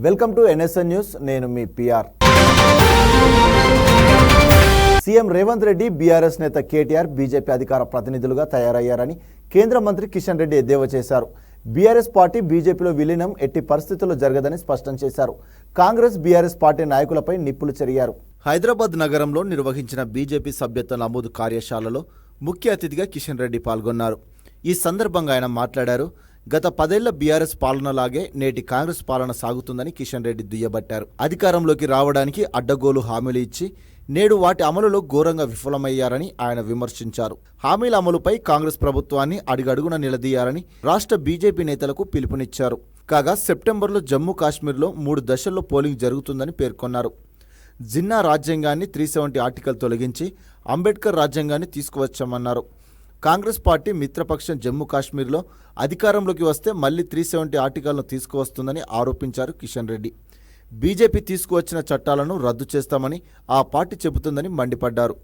Welcome to NSN news. నేను మీ PR. CM Revanth Reddy, BRS నేత కేటీఆర్ బీజేపీ అధికార ప్రతినిధులుగా తయారయ్యారని కేంద్ర మంత్రి కిషన్ రెడ్డి ఎద్దేవా చేశారు. బీఆర్ఎస్ పార్టీ బీజేపీలో విలీనం ఎట్టి పరిస్థితుల్లో జరగదని స్పష్టం చేశారు. కాంగ్రెస్, బీఆర్ఎస్ పార్టీ నాయకులపై నిప్పులు చెరిగారు. హైదరాబాద్ నగరంలో నిర్వహించిన బీజేపీ సభ్యత్వ నమోదు కార్యశాలలో ముఖ్య అతిథిగా కిషన్ రెడ్డి పాల్గొన్నారు. ఈ సందర్భంగా ఆయన మాట్లాడారు. గత 10 ఏళ్ల బీఆర్ఎస్ పాలనలాగే నేటి కాంగ్రెస్ పాలన సాగుతుందని కిషన్ రెడ్డి దుయ్యబట్టారు. అధికారంలోకి రావడానికి అడ్డగోలు హామీలు ఇచ్చి నేడు వాటి అమలులో ఘోరంగా విఫలమయ్యారని ఆయన విమర్శించారు. హామీల అమలుపై కాంగ్రెస్ ప్రభుత్వాన్ని అడుగడుగున నిలదీయాలని రాష్ట్ర బీజేపీ నేతలకు పిలుపునిచ్చారు. కాగా సెప్టెంబర్లో జమ్మూ కాశ్మీర్లో 3 దశల్లో పోలింగ్ జరుగుతుందని పేర్కొన్నారు. జిన్నా రాజ్యాంగాన్ని 370 ఆర్టికల్ తొలగించి అంబేద్కర్ రాజ్యాంగాన్ని తీసుకువచ్చామన్నారు. కాంగ్రెస్ పార్టీ మిత్రపక్షం జమ్మూ కాశ్మీర్లో అధికారంలోకి వస్తే మళ్లీ 370 ఆర్టికల్ను తీసుకువస్తుందని ఆరోపించారు కిషన్ రెడ్డి. బీజేపీ తీసుకువచ్చిన చట్టాలను రద్దు చేస్తామని ఆ పార్టీ చెబుతుందని మండిపడ్డారు.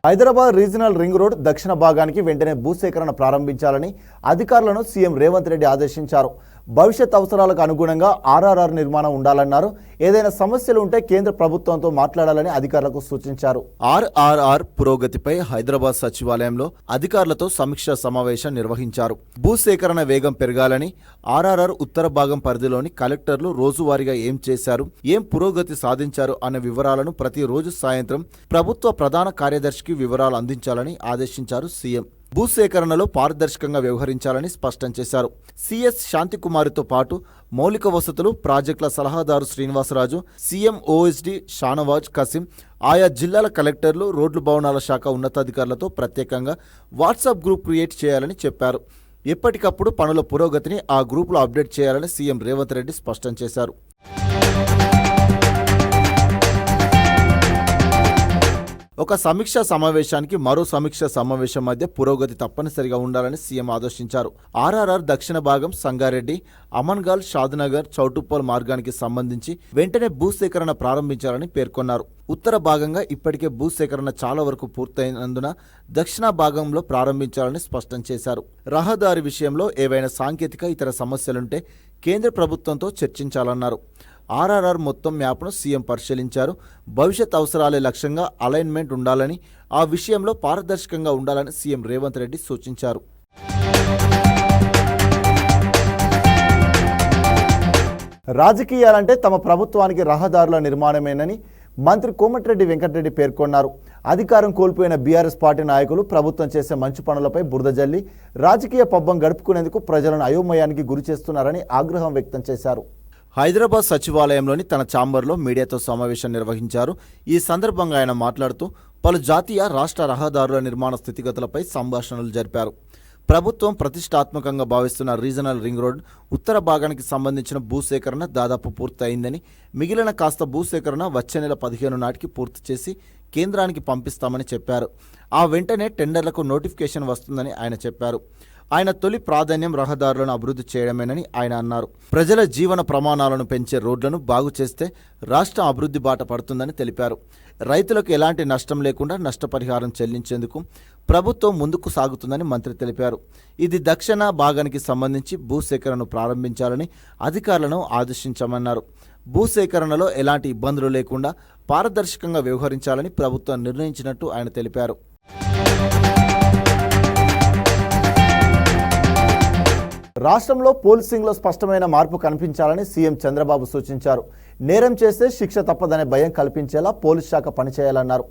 హైదరాబాద్ రీజనల్ రింగ్ రోడ్ దక్షిణ భాగానికి వెంటనే భూసేకరణ ప్రారంభించాలని అధికారులను సీఎం రేవంత్ రెడ్డి ఆదేశించారు. భవిష్యత్ అవసరాలకు అనుగుణంగా ఆర్ఆర్ఆర్ నిర్మాణం ఉండాలన్నారు. ఏదైనా సమస్యలు ఉంటే కేంద్ర ప్రభుత్వంతో మాట్లాడాలని అధికారులకు సూచించారు. ఆర్ఆర్ఆర్ పురోగతిపై హైదరాబాద్ సచివాలయంలో అధికారులతో సమీక్షా సమావేశం నిర్వహించారు. భూసేకరణ వేగం పెరగాలని, ఆర్ఆర్ఆర్ ఉత్తర భాగం పరిధిలోని కలెక్టర్లు రోజువారీగా ఏం చేశారు, ఏం పురోగతి సాధించారు అనే వివరాలను ప్రతిరోజు సాయంత్రం ప్రభుత్వ ప్రధాన కార్యదర్శికి వివరాలు అందించాలని ఆదేశించారు సీఎం. భూసేకరణలో పారదర్శకంగా వ్యవహరించాలని స్పష్టం చేశారు. సిఎస్ శాంతికుమారితో పాటు మౌలిక వసతులు, ప్రాజెక్టుల సలహాదారు శ్రీనివాసరాజు, సీఎం ఓఎస్డీ షానవాజ్ కసిం, ఆయా జిల్లాల కలెక్టర్లు, రోడ్లు భవనాల శాఖ ఉన్నతాధికారులతో ప్రత్యేకంగా వాట్సాప్ గ్రూప్ క్రియేట్ చేయాలని చెప్పారు. ఎప్పటికప్పుడు పనుల పురోగతిని ఆ గ్రూపులో అప్డేట్ చేయాలని సీఎం రేవంత్ రెడ్డి స్పష్టం చేశారు. ఒక సమీక్షా సమావేశానికి మరో సమీక్షా సమావేశం మధ్య పురోగతి తప్పనిసరిగా ఉండాలని సీఎం ఆదేశించారు. ఆర్ఆర్ఆర్ దక్షిణ భాగం సంగారెడ్డి, అమన్గాల్, షాద్నగర్, చౌటుప్పల్ మార్గానికి సంబంధించి వెంటనే భూసేకరణ ప్రారంభించాలని పేర్కొన్నారు. ఉత్తర భాగంగా ఇప్పటికే భూసేకరణ చాలా వరకు పూర్తయినందున దక్షిణ భాగంలో ప్రారంభించాలని స్పష్టం చేశారు. రహదారి విషయంలో ఏవైనా సాంకేతిక ఇతర సమస్యలుంటే కేంద్ర ప్రభుత్వంతో చర్చించాలన్నారు. ఆర్ఆర్ఆర్ మొత్తం మ్యాప్ను సీఎం పరిశీలించారు. భవిష్యత్ అవసరాలే లక్ష్యంగా అలైన్మెంట్ ఉండాలని, ఆ విషయంలో పారదర్శకంగా ఉండాలని సీఎం రేవంత్ రెడ్డి సూచించారు. రాజకీయాలంటే తమ ప్రభుత్వానికి రహదారుల నిర్మాణమేనని మంత్రి కోమటిరెడ్డి వెంకటరెడ్డి పేర్కొన్నారు. అధికారం కోల్పోయిన బీఆర్ఎస్ పార్టీ నాయకులు ప్రభుత్వం చేసే మంచి పనులపై బురద జల్లి రాజకీయ పబ్బం గడుపుకునేందుకు ప్రజలను అయోమయానికి గురి చేస్తున్నారని ఆగ్రహం వ్యక్తం చేశారు. హైదరాబాద్ సచివాలయంలోని తన ఛాంబర్లో మీడియాతో సమావేశం నిర్వహించారు. ఈ సందర్భంగా ఆయన మాట్లాడుతూ పలు జాతీయ, రాష్ట్ర రహదారుల నిర్మాణ స్థితిగతులపై సంభాషణలు జరిపారు. ప్రభుత్వం ప్రతిష్టాత్మకంగా భావిస్తున్న రీజనల్ రింగ్ రోడ్ ఉత్తర భాగానికి సంబంధించిన భూసేకరణ దాదాపు పూర్తయిందని, మిగిలిన కాస్త భూసేకరణ వచ్చే నెల 15 నాటికి పూర్తి చేసి కేంద్రానికి పంపిస్తామని చెప్పారు. ఆ వెంటనే టెండర్లకు నోటిఫికేషన్ వస్తుందని ఆయన చెప్పారు. ఆయన తొలి ప్రాధాన్యం రహదారులను అభివృద్ధి చేయడమేనని ఆయన అన్నారు. ప్రజల జీవన ప్రమాణాలను పెంచే రోడ్లను బాగు చేస్తే రాష్ట్రం అభివృద్ధి బాట పడుతుందని తెలిపారు. రైతులకు ఎలాంటి నష్టం లేకుండా నష్టపరిహారం చెల్లించేందుకు ప్రభుత్వం ముందుకు సాగుతుందని మంత్రి తెలిపారు. ఇది దక్షిణ భాగానికి సంబంధించి భూసేకరణను ప్రారంభించాలని అధికారులను ఆదేశించామన్నారు. భూసేకరణలో ఎలాంటి ఇబ్బందులు లేకుండా పారదర్శకంగా వ్యవహరించాలని ప్రభుత్వం నిర్ణయించినట్టు ఆయన తెలిపారు. రాష్ట్రంలో పోలీసింగ్లో స్పష్టమైన మార్పు కనిపించాలని సీఎం చంద్రబాబు సూచించారు. నేరం చేస్తే శిక్ష తప్పదనే భయం కల్పించేలా పోలీస్ శాఖ పనిచేయాలన్నారు.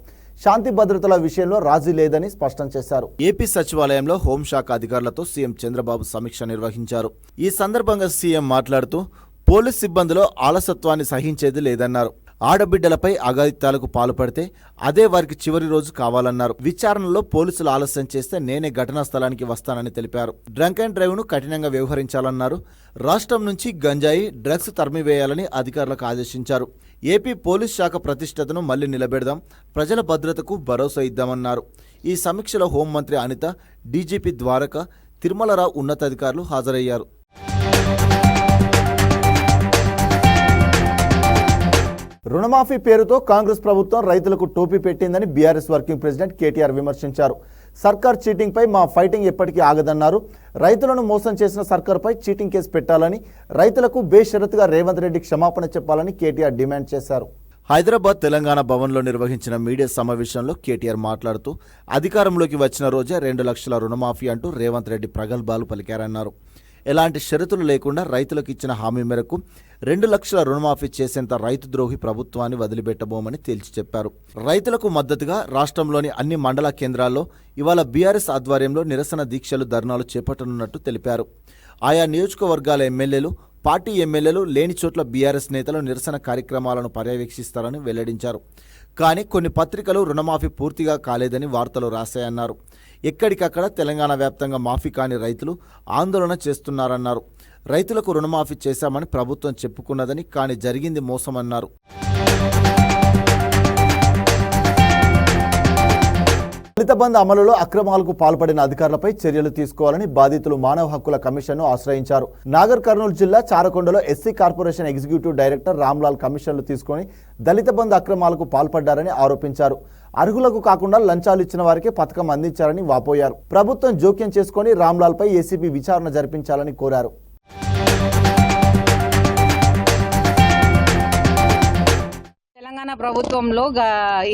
శాంతి భద్రతల విషయంలో రాజీ లేదని స్పష్టం చేశారు. ఏపీ సచివాలయంలో హోంశాఖ అధికారులతో సీఎం చంద్రబాబు సమీక్ష నిర్వహించారు. ఈ సందర్భంగా సీఎం మాట్లాడుతూ పోలీస్ సిబ్బందిలో ఆలసత్వాన్ని సహించేది లేదన్నారు. ఆడబిడ్డలపై అఘాయిత్యాలకు పాల్పడితే అదే వారికి చివరి రోజు కావాలన్నారు. విచారణలో పోలీసులు ఆలస్యం చేస్తే నేనే ఘటనా స్థలానికి వస్తానని తెలిపారు. డ్రంక్ అండ్ డ్రైవ్ను కఠినంగా వ్యవహరించాలన్నారు. రాష్ట్రం నుంచి గంజాయి, డ్రగ్స్ తరిమివేయాలని అధికారులకు ఆదేశించారు. ఏపీ పోలీస్ శాఖ ప్రతిష్టతను మళ్లీ నిలబెడదాం, ప్రజల భద్రతకు భరోసా ఇద్దామన్నారు. ఈ సమీక్షలో హోంమంత్రి అనిత, డీజీపీ ద్వారక, తిరుమలరావు ఉన్నతాధికారులు హాజరయ్యారు. రుణమాఫీ పేరుతో కాంగ్రెస్ ప్రభుత్వం రైతులకు టోపీ పెట్టిందని బీఆర్ఎస్ వర్కింగ్ ప్రెసిడెంట్ కేటీఆర్ విమర్శించారు. సర్కార్ చీటింగ్పై మా ఫైటింగ్ ఎప్పటికీ ఆగదన్నారు. రైతులను మోసం చేసిన సర్కార్పై చీటింగ్ కేసు పెట్టాలని, రైతులకు బేషరతుగా రేవంత్ రెడ్డి క్షమాపణ చెప్పాలని కేటీఆర్ డిమాండ్ చేశారు. హైదరాబాద్ తెలంగాణ భవన్లో నిర్వహించిన మీడియా సమావేశంలో కేటీఆర్ మాట్లాడుతూ అధికారంలోకి వచ్చిన రోజే 2 లక్షల రుణమాఫీ అంటూ రేవంత్ రెడ్డి ప్రగల్భాలు పలికారన్నారు. ఎలాంటి షరతులు లేకుండా రైతులకు ఇచ్చిన హామీ మేరకు 2 లక్షల రుణమాఫీ చేసేంత రైతు ద్రోహి ప్రభుత్వాన్ని వదిలిపెట్టబోమని తేల్చి చెప్పారు. రైతులకు మద్దతుగా రాష్ట్రంలోని అన్ని మండల కేంద్రాల్లో ఇవాళ బీఆర్ఎస్ ఆధ్వర్యంలో నిరసన దీక్షలు, ధర్నాలు చేపట్టనున్నట్టు తెలిపారు. ఆయా నియోజకవర్గాల ఎమ్మెల్యేలు, పార్టీ ఎమ్మెల్యేలు లేని చోట్ల బీఆర్ఎస్ నేతలు నిరసన కార్యక్రమాలను పర్యవేక్షిస్తారని వెల్లడించారు. కానీ కొన్ని పత్రికలు రుణమాఫీ పూర్తిగా కాలేదని వార్తలు రాశాయన్నారు. ఎక్కడికక్కడ తెలంగాణ వ్యాప్తంగా మాఫీ కాని రైతులు ఆందోళన చేస్తున్నారన్నారు. రైతులకు రుణమాఫీ చేశామని ప్రభుత్వం చెప్పుకున్నదని, కానీ జరిగింది మోసమన్నారు. దళిత బంధు అమలులో అక్రమాలకు పాల్పడిన అధికారులపై చర్యలు తీసుకోవాలని బాధితులు మానవ హక్కుల కమిషన్ను ఆశ్రయించారు. నాగర్ కర్నూలు జిల్లా చారకొండలో SC corporation executive director Ramlal కమిషన్లు తీసుకొని దళిత బంధు అక్రమాలకు పాల్పడ్డారని ఆరోపించారు. అర్హులకు కాకుండా లంచాలు ఇచ్చిన వారికి పథకం అందించారని వాపోయారు. ప్రభుత్వం జోక్యం చేసుకుని రామ్లాల్పై ఏసీబీ విచారణ జరిపించాలని కోరారు. తెలంగాణ ప్రభుత్వంలో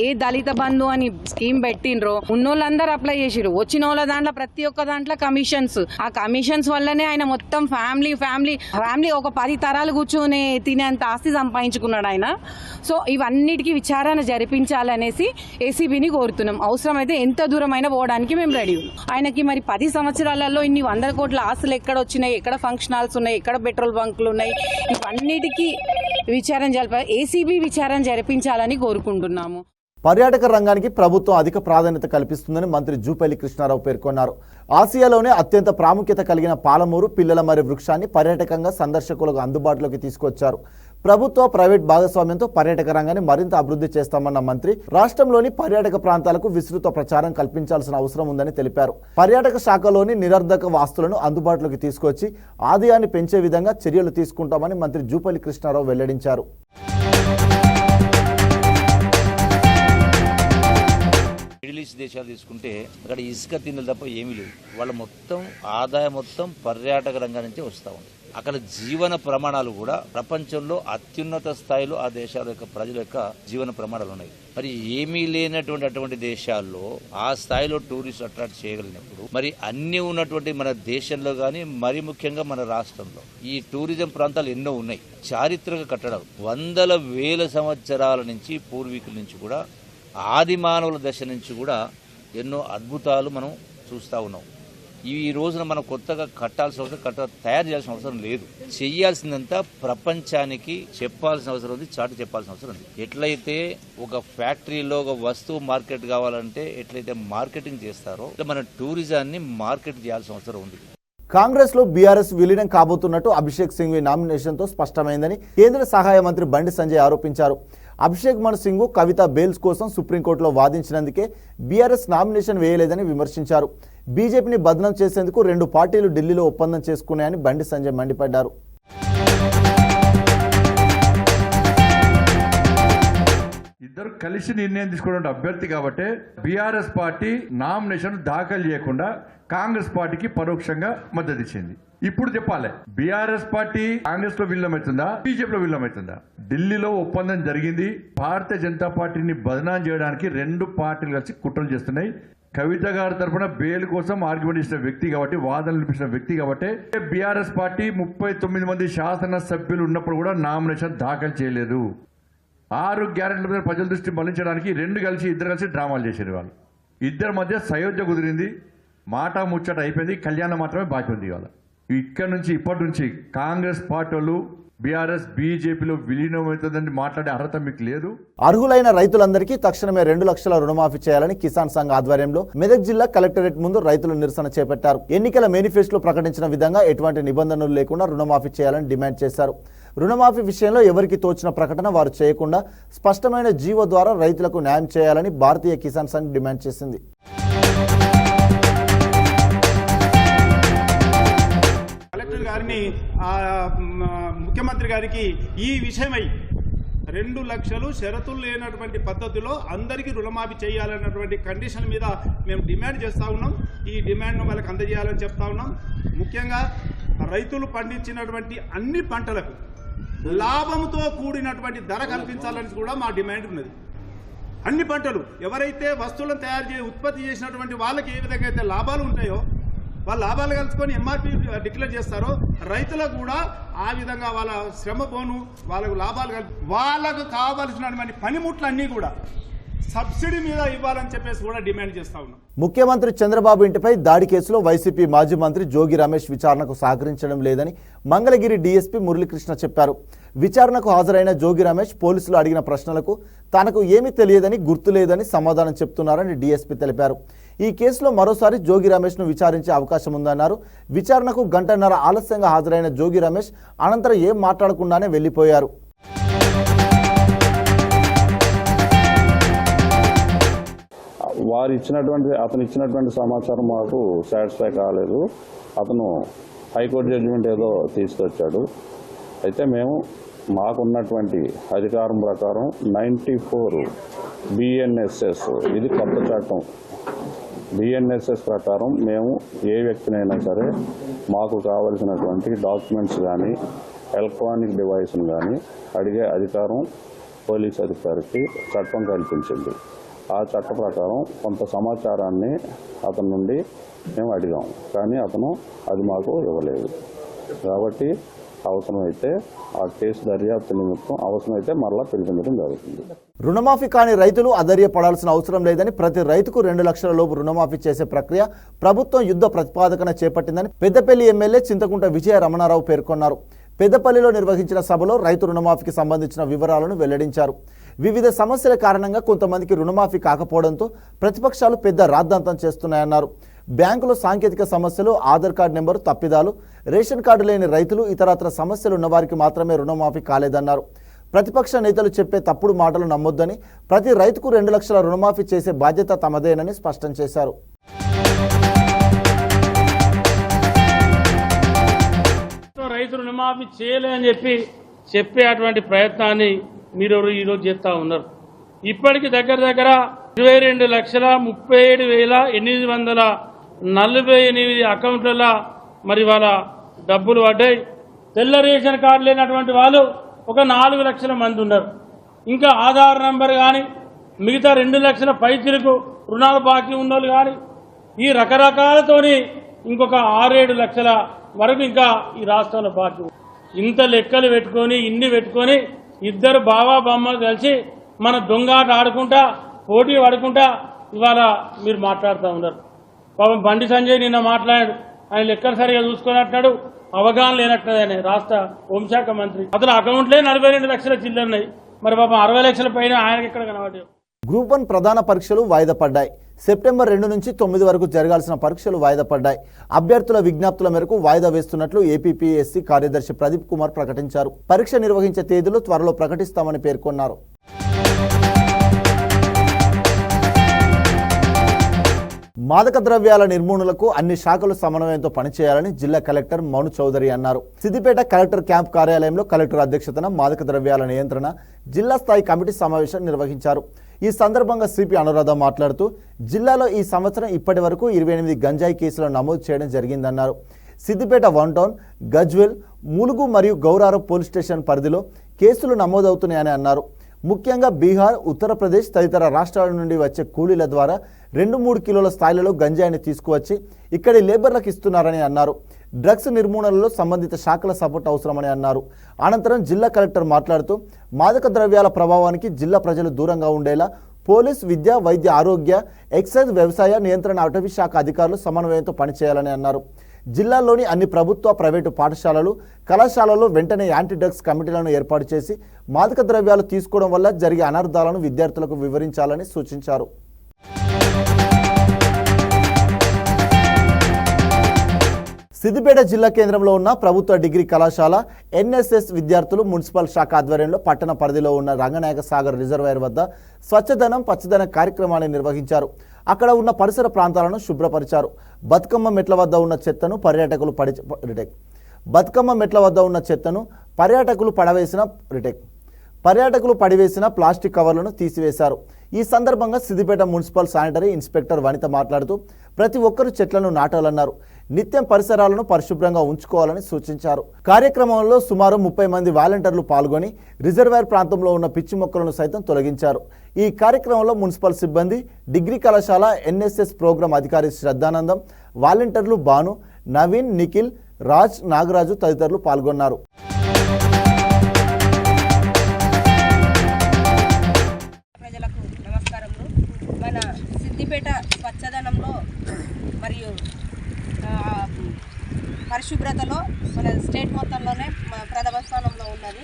ఏ దళిత బంధు అని స్కీమ్ పెట్టిండ్రో ఉన్నోళ్ళందరూ అప్లై చేసిరు. వచ్చిన వాళ్ళ దాంట్లో ప్రతి ఒక్క దాంట్లో కమిషన్స్. ఆ కమిషన్స్ వల్లనే ఆయన మొత్తం ఫ్యామిలీ ఒక 10 తరాలు కూర్చొని తినేంత ఆస్తి సంపాదించుకున్నాడు ఆయన. సో ఇవన్నిటికీ విచారణ జరిపించాలనేసి ఏసీబీని కోరుతున్నాం. అవసరమైతే ఎంత దూరమైనా పోవడానికి మేము రెడీ ఉన్నాం. ఆయనకి మరి 10 సంవత్సరాలలో ఇన్ని 100 కోట్ల ఆస్తులు ఎక్కడ వచ్చినాయి, ఎక్కడ ఫంక్షన్ హాల్స్ ఉన్నాయి, ఎక్కడ పెట్రోల్ బంకులు ఉన్నాయి, ఇవన్నిటికీ విచారణ ఏసీబీ విచారణ జరిపించాలని కోరుకుంటున్నాము. పర్యాటక రంగానికి ప్రభుత్వం అధిక ప్రాధాన్యత కల్పిస్తుందని మంత్రి జూపల్లి కృష్ణారావు పేర్కొన్నారు. ఆసియాలోనే అత్యంత ప్రాముఖ్యత కలిగిన పాలమూరు పిల్లల మరి వృక్షాన్ని పర్యాటకంగా సందర్శకులకు అందుబాటులోకి తీసుకొచ్చారు. ప్రభుత్వ, ప్రైవేట్ భాగస్వామ్యంతో పర్యాటక రంగాన్ని మరింత అభివృద్ధి చేస్తామన్న మంత్రి రాష్ట్రంలోని పర్యాటక ప్రాంతాలకు విస్తృత ప్రచారం కల్పించాల్సిన అవసరం ఉందని తెలిపారు. పర్యాటక శాఖలోని నిరర్ధక వాస్తులను అందుబాటులోకి తీసుకొచ్చి ఆదాయాన్ని పెంచే విధంగా చర్యలు తీసుకుంటామని మంత్రి జూపల్లి కృష్ణారావు వెల్లడించారు. మిడిల్ ఈస్ట్ దేశాలు తీసుకుంటే అక్కడ ఇసుక తిన్నలు తప్ప ఏమీ లేదు. వాళ్ళ మొత్తం ఆదాయం మొత్తం పర్యాటక రంగం నుంచే వస్తూ ఉంది. అక్కడ జీవన ప్రమాణాలు కూడా ప్రపంచంలో అత్యున్నత స్థాయిలో ఆ దేశాల యొక్క ప్రజల యొక్క జీవన ప్రమాణాలు ఉన్నాయి. మరి ఏమీ లేనటువంటి అటువంటి దేశాల్లో ఆ స్థాయిలో టూరిస్ట్ అట్రాక్ట్ చేయగలిగినప్పుడు మరి అన్ని ఉన్నటువంటి మన దేశంలో కానీ మరి ముఖ్యంగా మన రాష్ట్రంలో ఈ టూరిజం ప్రాంతాలు ఎన్నో ఉన్నాయి. చారిత్రక కట్టడాలు వందల వేల సంవత్సరాల నుంచి పూర్వీకుల నుంచి కూడా ఆది మానవుల దశ నుంచి కూడా ఎన్నో అద్భుతాలు మనం చూస్తూ ఉన్నాం. ఈ రోజున మనం కొత్తగా కట్టాల్సిన అవసరం, తయారు చేయాల్సిన అవసరం లేదు. చెయ్యాల్సిందంతా ప్రపంచానికి చెప్పాల్సిన అవసరం ఉంది, చాటు చెప్పాల్సిన అవసరం ఉంది. ఎట్లయితే ఒక ఫ్యాక్టరీలో ఒక వస్తువు మార్కెట్ కావాలంటే ఎట్లయితే మార్కెటింగ్ చేస్తారో మన టూరిజాన్ని మార్కెట్ చేయాల్సిన అవసరం ఉంది. కాంగ్రెస్ లో బీఆర్ఎస్ విలీనం కాబోతున్నట్టు అభిషేక్ సింఘ్వి నామినేషన్తో స్పష్టమైందని కేంద్ర సహాయ మంత్రి బండి సంజయ్ ఆరోపించారు. అభిషేక్ మను సింగ్ కవిత బెయిల్స్ కోసం సుప్రీంకోర్టులో వాదించినందుకే బీఆర్ఎస్ నామినేషన్ వేయలేదని విమర్శించారు. బీజేపీని బదనం చేసేందుకు 2 పార్టీలు ఢిల్లీలో ఒప్పందం చేసుకున్నాయని బండి సంజయ్ మండిపడ్డారు. ఇద్దరు కలిసి నిర్ణయం తీసుకోవడం అభ్యర్థి కాబట్టి బీఆర్ఎస్ పార్టీ నామినేషన్ దాఖలు చేయకుండా కాంగ్రెస్ పార్టీకి పరోక్షంగా మద్దతు ఇచ్చింది. ఇప్పుడు చెప్పాలి, బీఆర్ఎస్ పార్టీ కాంగ్రెస్ లో విలీనమవుతుందా, బీజేపీలో విలీనమవుతుందా? ఢిల్లీలో ఒప్పందం జరిగింది. భారతీయ జనతా పార్టీని బదనాం చేయడానికి 2 పార్టీలు కలిసి కుట్రలు చేస్తున్నాయి. కవిత గారి తరఫున బెయిల్ కోసం ఆర్గ్యుమెంట్ ఇచ్చిన వ్యక్తి కాబట్టి, వాదనలు వినిపించిన వ్యక్తి కాబట్టి బీఆర్ఎస్ పార్టీ 39 మంది శాసన సభ్యులు ఉన్నప్పుడు కూడా నామినేషన్ దాఖలు చేయలేదు. 6 గ్యారెంటీల మీద ప్రజల దృష్టి మళ్లించడానికి ఇద్దరు కలిసి డ్రామాలు చేశారు. వాళ్ళు ఇద్దరి మధ్య సయోధ్య కుదిరింది, మాట ముచ్చట అయిపోయింది, కళ్యాణం మాత్రమే బాకీ ఉంది. ఇవాళ ఇప్పటి నుంచి కాంగ్రెస్ పార్టీ వాళ్ళు బీఆర్ఎస్ బీజేపీలో విలీనం అవుతుందని మాట్లాడే అర్హత మీకు లేదు. అర్హులైన రైతులందరికీ తక్షణమే 2 లక్షల రుణమాఫీ చేయాలని కిసాన్ సంఘ్ ఆధ్వర్యంలో మెదక్ జిల్లా కలెక్టరేట్ ముందు రైతులు నిరసన చేపట్టారు. ఎన్నికల మేనిఫెస్టోలో ప్రకటించిన విధంగా ఎటువంటి నిబంధనలు లేకుండా రుణమాఫీ చేయాలని డిమాండ్ చేశారు. రుణమాఫీ విషయంలో ఎవరికి తోచిన ప్రకటన వారు చేయకుండా స్పష్టమైన జీవో ద్వారా రైతులకు న్యాయం చేయాలని భారతీయ కిసాన్ సంఘ్ డిమాండ్ చేసింది. కలెక్టర్ గారిని ముఖ్యమంత్రి గారికి ఈ విషయమై 2 లక్షలు షరతులు లేనటువంటి పద్ధతిలో అందరికీ రుణమాఫీ చేయాలన్నటువంటి కండిషన్ మీద మేము డిమాండ్ చేస్తూ ఉన్నాం. ఈ డిమాండ్ను వాళ్ళకి అందజేయాలని చెప్తా ఉన్నాం. ముఖ్యంగా రైతులు పండించినటువంటి అన్ని పంటలకు లాభంతో కూడినటువంటి ధర కల్పించాలని కూడా మా డిమాండ్ ఉన్నది. అన్ని పంటలు ఎవరైతే వస్తువులను తయారు చేసి ఉత్పత్తి చేసినటువంటి వాళ్ళకి ఏ విధంగా అయితే లాభాలు ఉంటాయో వాళ్ళ లాభాలు కలుసుకొని ఎంఆర్పి డిక్లేర్ చేస్తారో రైతులకు కూడా ఆ విధంగా వాళ్ళ శ్రమ పోను వాళ్ళకు లాభాలు వాళ్ళకు కావాల్సినటువంటి పనిముట్లన్నీ కూడా సబ్సిడీ మీద ఇవ్వాలని చెప్పేసి కూడా డిమాండ్ చేస్తా ఉన్నాం. ముఖ్యమంత్రి చంద్రబాబు ఇంటిపై దాడి కేసులో వైసీపీ మాజీ మంత్రి జోగి రమేష్ విచారణకు సహకరించడం లేదని మంగళగిరి డీఎస్పీ మురళీకృష్ణ చెప్పారు. విచారణకు హాజరైన జోగి రమేష్ పోలీసులు అడిగిన ప్రశ్నలకు తనకు ఏమీ తెలియదని గుర్తులేదని సమాధానం చెప్తున్నారని డీఎస్పీ తెలిపారు. ఈ కేసులో మరోసారి జోగి రమేష్ను విచారించే అవకాశం ఉందన్నారు. విచారణకు గంటన్నర ఆలస్యంగా హాజరైన జోగి రమేష్ అనంతరం ఏం మాట్లాడకుండానే వెళ్లిపోయారు. అతను ఇచ్చినటువంటి సమాచారం మాకు సాటిస్ఫై కాలేదు. అతను హైకోర్టు జడ్జిమెంట్ ఏదో తీసుకొచ్చాడు. అయితే మేము మాకున్నటువంటి అధికారం ప్రకారం 94 BNSS ఇది కొత్త చట్టం. BNSS ప్రకారం మేము ఏ వ్యక్తినైనా సరే మాకు కావలసినటువంటి డాక్యుమెంట్స్ కానీ ఎలక్ట్రానిక్ డివైస్ను కానీ అడిగే అధికారం పోలీస్ అధికారికి చట్టం కల్పించింది. ఆ చట్ట ప్రకారం కొంత సమాచారాన్ని అతని నుండి మేము అడిగాం, కానీ అతను అది మాకు ఇవ్వలేదు. కాబట్టి అవసరమైతే ఆ కేసు దర్యాప్తు నిమిత్తం అవసరమైతే మరలా పిలిపించడం జరుగుతుంది. రుణమాఫీ కాని రైతులు అధైర్యపడాల్సిన అవసరం లేదని, ప్రతి రైతుకు 2 లక్షల లోపు రుణమాఫీ చేసే ప్రక్రియ ప్రభుత్వం యుద్ధ ప్రతిపాదకన చేపట్టిందని పెద్దపల్లి ఎమ్మెల్యే చింతకుంట విజయ రమణారావు పేర్కొన్నారు. పెద్దపల్లిలో నిర్వహించిన సభలో రైతు రుణమాఫీకి సంబంధించిన వివరాలను వెల్లడించారు. వివిధ సమస్యల కారణంగా కొంతమందికి రుణమాఫీ కాకపోవడంతో ప్రతిపక్షాలు పెద్ద రాద్ధాంతం చేస్తున్నాయన్నారు. బ్యాంకులో సాంకేతిక సమస్యలు, ఆధార్ కార్డు నెంబరు తప్పిదాలు, రేషన్ కార్డు లేని రైతులు, ఇతరత్ర సమస్యలు ఉన్నవారికి మాత్రమే రుణమాఫీ కాలేదన్నారు. ప్రతిపక్ష నేతలు చెప్పే తప్పుడు మాటలు నమ్మొద్దని, ప్రతి రైతుకు 2 లక్షల రుణమాఫీ చేసే బాధ్యత తమదేనని స్పష్టం చేశారు. రైతు రుణమాఫీ చేయలేని చెప్పే అటువంటి ప్రయత్నాన్ని మీరు ఈరోజు చేస్తూ ఉన్నారు. ఇప్పటికి దగ్గర 22,37,848 అకౌంట్లలో మరి వాళ్ళ డబ్బులు పడ్డాయి. తెల్ల రేషన్ కార్డు లేనటువంటి వాళ్ళు ఒక 4 లక్షల మంది ఉన్నారు. ఇంకా ఆధార్ నంబర్ కానీ మిగతా 2 లక్షల పైచిలకు రుణాలు బాకీ ఉన్నోళ్ళు కానీ ఈ రకరకాలతోని ఇంకొక 6-7 లక్షల వరకు ఇంకా ఈ రాష్ట్రంలో బాకీ. ఇంత లెక్కలు పెట్టుకొని ఇన్ని పెట్టుకొని ఇద్దరు బావా బొమ్మలు కలిసి మన దొంగాట ఆడుకుంటా పోటీ పడుకుంటా ఇవాళ మీరు మాట్లాడుతూ ఉన్నారు. పాపం బండి సంజయ్ నిన్న మాట్లాడాడు. ఆయన లెక్కలు సరిగా చూసుకున్నట్టున్నాడు, అవగాహన లేనట్టున్నది. ఆయన రాష్ట్ర హోంశాఖ మంత్రి. అతను అకౌంట్లే 42 లక్షల చిల్లరున్నాయి. మరి పాపం 60 లక్షల పైన ఆయనకి ఎక్కడ కనబడ్డాయి. గ్రూప్ 1 ప్రధాన పరీక్షలు వాయిదా పడ్డాయి. సెప్టెంబర్ 2 నుంచి 9 వరకు జరగాల్సిన పరీక్షలు వాయిదా పడ్డాయి. అభ్యర్థుల విజ్ఞప్తుల మేరకు వాయిదా వేస్తున్నట్లు ఏపీపీఎస్సీ కార్యదర్శి ప్రదీప్ కుమార్ ప్రకటించారు. పరీక్ష నిర్వహించే తేదీలు త్వరలో ప్రకటిస్తామని పేర్కొన్నారు. మాదక ద్రవ్యాల నిర్మూలనకు అన్ని శాఖలు సమన్వయంతో పనిచేయాలని జిల్లా కలెక్టర్ మౌను చౌదరి అన్నారు. సిద్దిపేట కలెక్టర్ క్యాంప్ కార్యాలయంలో కలెక్టర్ అధ్యక్షతన మాదక ద్రవ్యాల నియంత్రణ జిల్లా స్థాయి కమిటీ సమావేశం నిర్వహించారు. ఈ సందర్భంగా సిపి అనురాధ మాట్లాడుతూ జిల్లాలో ఈ సంవత్సరం ఇప్పటి వరకు 28 గంజాయి కేసులను నమోదు చేయడం జరిగిందన్నారు. సిద్దిపేట 1 టౌన్, గజ్వెల్, ములుగు మరియు గౌరారం పోలీస్ స్టేషన్ పరిధిలో కేసులు నమోదవుతున్నాయని అన్నారు. ముఖ్యంగా బీహార్, ఉత్తరప్రదేశ్ తదితర రాష్ట్రాల నుండి వచ్చే కూలీల ద్వారా 2-3 కిలోల స్థాయిలో గంజాయిని తీసుకువచ్చి ఇక్కడి లేబర్లకు ఇస్తున్నారని అన్నారు. డ్రగ్స్ నిర్మూలనలో సంబంధిత శాఖల సపోర్ట్ అవసరమని అన్నారు. అనంతరం జిల్లా కలెక్టర్ మాట్లాడుతూ మాదక ద్రవ్యాల ప్రభావానికి జిల్లా ప్రజలు దూరంగా ఉండేలా పోలీస్, విద్య, వైద్య, ఆరోగ్య, ఎక్సైజ్, వ్యవసాయ నియంత్రణ, అటవీ శాఖ అధికారులు సమన్వయంతో పనిచేయాలని అన్నారు. జిల్లాలోని అన్ని ప్రభుత్వ, ప్రైవేటు పాఠశాలలు, కళాశాలల్లో వెంటనే యాంటీ డ్రగ్స్ కమిటీలను ఏర్పాటు చేసి మాదక ద్రవ్యాలు తీసుకోవడం వల్ల జరిగే అనర్థాలను విద్యార్థులకు వివరించాలని సూచించారు. సిద్దిపేట జిల్లా కేంద్రంలో ఉన్న ప్రభుత్వ డిగ్రీ కళాశాల ఎన్ఎస్ఎస్ విద్యార్థులు మున్సిపల్ శాఖ ఆధ్వర్యంలో పట్టణ పరిధిలో ఉన్న రంగనాయక సాగర్ రిజర్వాయర్ వద్ద స్వచ్ఛదనం, పచ్చదనం కార్యక్రమాన్ని నిర్వహించారు. అక్కడ ఉన్న పరిసర ప్రాంతాలను శుభ్రపరిచారు. బతుకమ్మ మెట్ల వద్ద ఉన్న చెత్తను పర్యాటకులు పడవేసిన పర్యాటకులు పడివేసిన ప్లాస్టిక్ కవర్లను తీసివేశారు. ఈ సందర్భంగా సిద్దిపేట మున్సిపల్ శానిటరీ ఇన్స్పెక్టర్ వనిత మాట్లాడుతూ ప్రతి ఒక్కరూ చెట్లను నాటాలన్నారు. నిత్యం పరిసరాలను పరిశుభ్రంగా ఉంచుకోవాలని సూచించారు. కార్యక్రమంలో సుమారు 30 మంది వాలంటీర్లు పాల్గొని రిజర్వాయర్ ప్రాంతంలో ఉన్న పిచ్చి మొక్కలను సైతం తొలగించారు. ఈ కార్యక్రమంలో మున్సిపల్ సిబ్బంది, డిగ్రీ కళాశాల ఎన్ఎస్ఎస్ ప్రోగ్రాం అధికారి శ్రద్ధానందం, వాలంటీర్లు భాను, నవీన్, నిఖిల్, రాజ్, నాగరాజు తదితరులు పాల్గొన్నారు. ప్రజలకు నమస్కారములు. మన సిద్దిపేట స్వచ్ఛదనంలో మరియు పరిశుభ్రతలో మన స్టేట్ మొత్తంలోనే ప్రథమ స్థానంలో ఉన్నది.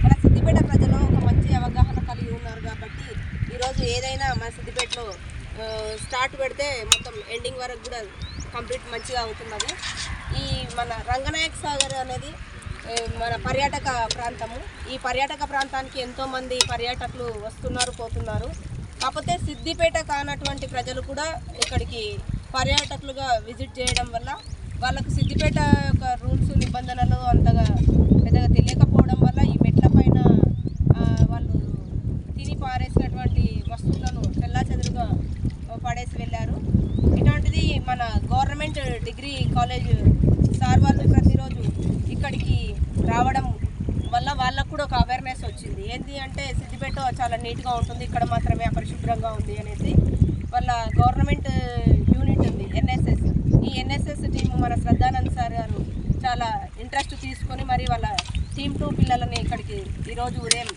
మన సిద్దిపేట ప్రజలు ఒక మంచి అవగాహన కలిగి ఉన్నారు కాబట్టి ఈరోజు ఏదైనా మన సిద్దిపేటలో స్టార్ట్ పెడితే మొత్తం ఎండింగ్ వరకు కూడా కంప్లీట్ మంచిగా అవుతున్నది. ఈ మన రంగనాయక సాగర్ అనేది మన పర్యాటక ప్రాంతము. ఈ పర్యాటక ప్రాంతానికి ఎంతోమంది పర్యాటకులు వస్తున్నారు, పోతున్నారు. కాకపోతే సిద్దిపేట కానటువంటి ప్రజలు కూడా ఇక్కడికి పర్యాటకులుగా విజిట్ చేయడం వల్ల వాళ్ళకు సిద్దిపేట యొక్క రూల్స్, నిబంధనలు అంతగా పెద్దగా తెలియకపోవడం వల్ల ఈ మెట్ల పైన వాళ్ళు తిని పారేసినటువంటి వస్తువులను చెల్లాచెదురుగా పడేసి వెళ్ళారు. ఇటువంటిది మన గవర్నమెంట్ డిగ్రీ కాలేజ్ సార్ వాళ్ళు ప్రతిరోజు ఇక్కడికి రావడం వల్ల వాళ్ళకు కూడా ఒక అవేర్నెస్ వచ్చింది. ఏంటి అంటే సిద్దిపేట చాలా నీట్గా ఉంటుంది, ఇక్కడ మాత్రమే అపరిశుభ్రంగా ఉంది అనేసి వాళ్ళ గవర్నమెంట్ యూనిట్ ఉంది ఎన్ఎస్ఎస్. ఈ ఎన్ఎస్ఎస్ టీం మన శ్రద్ధానంద్ సార్ గారు చాలా ఇంట్రెస్ట్ తీసుకొని మరి వాళ్ళ టీమ్ 2 పిల్లలని ఇక్కడికి ఈరోజు ఉదయం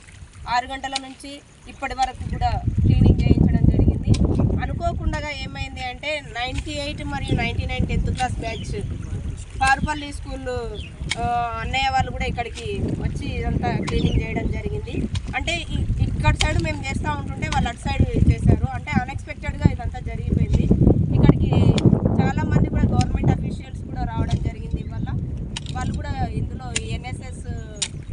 6 గంటల నుంచి ఇప్పటి వరకు కూడా క్లీనింగ్ చేయించడం జరిగింది. అనుకోకుండా ఏమైంది అంటే 98 మరియు 99 10th class batch Parupalli school అన్నయ్య వాళ్ళు కూడా ఇక్కడికి వచ్చి ఇదంతా క్లీనింగ్ చేయడం జరిగింది. అంటే ఇక్కడ సైడ్ మేము చేస్తూ ఉంటుంటే వాళ్ళు అటు సైడ్ చేశారు. అంటే అన్ఎక్స్పెక్టెడ్గా ఇదంతా జరిగిపోయింది. ఇక్కడికి చాలామంది కూడా గవర్నమెంట్ అఫీషియల్స్ కూడా రావడం జరిగింది. వల్ల వాళ్ళు కూడా ఇందులో ఎన్ఎస్ఎస్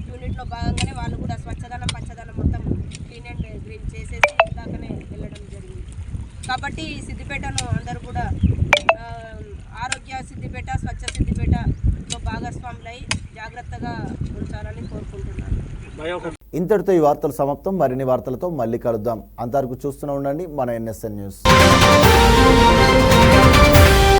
యూనిట్లో భాగంగానే వాళ్ళు కూడా స్వచ్ఛదనం, పచ్చదనం మొత్తం క్లీన్ అండ్ గ్రీన్ చేసేసి ఇందాకనే వెళ్ళడం జరిగింది. కాబట్టి సిద్దిపేటను అందరూ కూడా ఆరోగ్య సిద్దిపేట, స్వచ్ఛ సిద్దిపేటలో భాగస్వాములై జాగ్రత్తగా ఉంచాలని కోరుకుంటున్నాను. ఇంతటితో ఈ వార్తలు సమాప్తం. మరిన్ని వార్తలతో మళ్ళీ కలుద్దాం. అంతవరకు చూస్తూనే ఉండండి మన NSN న్యూస్.